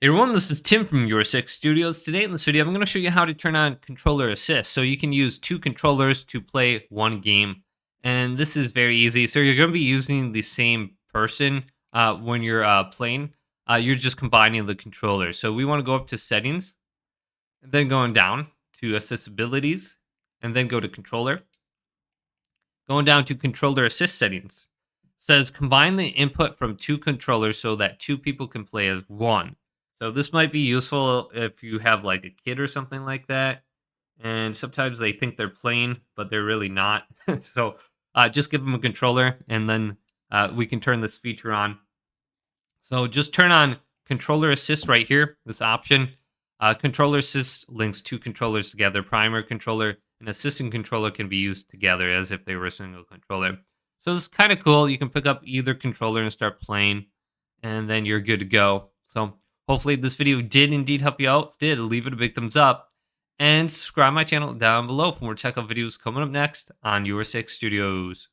Hey everyone, this is Tim from Your Six Studios. Today in this video, I'm going to show you how to turn on controller assist. So you can use two controllers to play one game. And this is very easy. So you're going to be using the same person when you're playing. You're just combining the controllers. So we want to go up to settings, and then going down to accessibilities, and then go to controller. Going down to controller assist settings. Says combine the input from two controllers so that two people can play as one. So this might be useful if you have like a kid or something like that. And sometimes they think they're playing, but they're really not. So just give them a controller and then we can turn this feature on. So just turn on controller assist right here, this option. Controller assist links two controllers together. Primary controller and assistant controller can be used together as if they were a single controller. So it's kind of cool. You can pick up either controller and start playing, and then you're good to go. So hopefully this video did indeed help you out. If it did, leave it a big thumbs up. And subscribe my channel down below for more tech videos coming up next on Your Six Studios.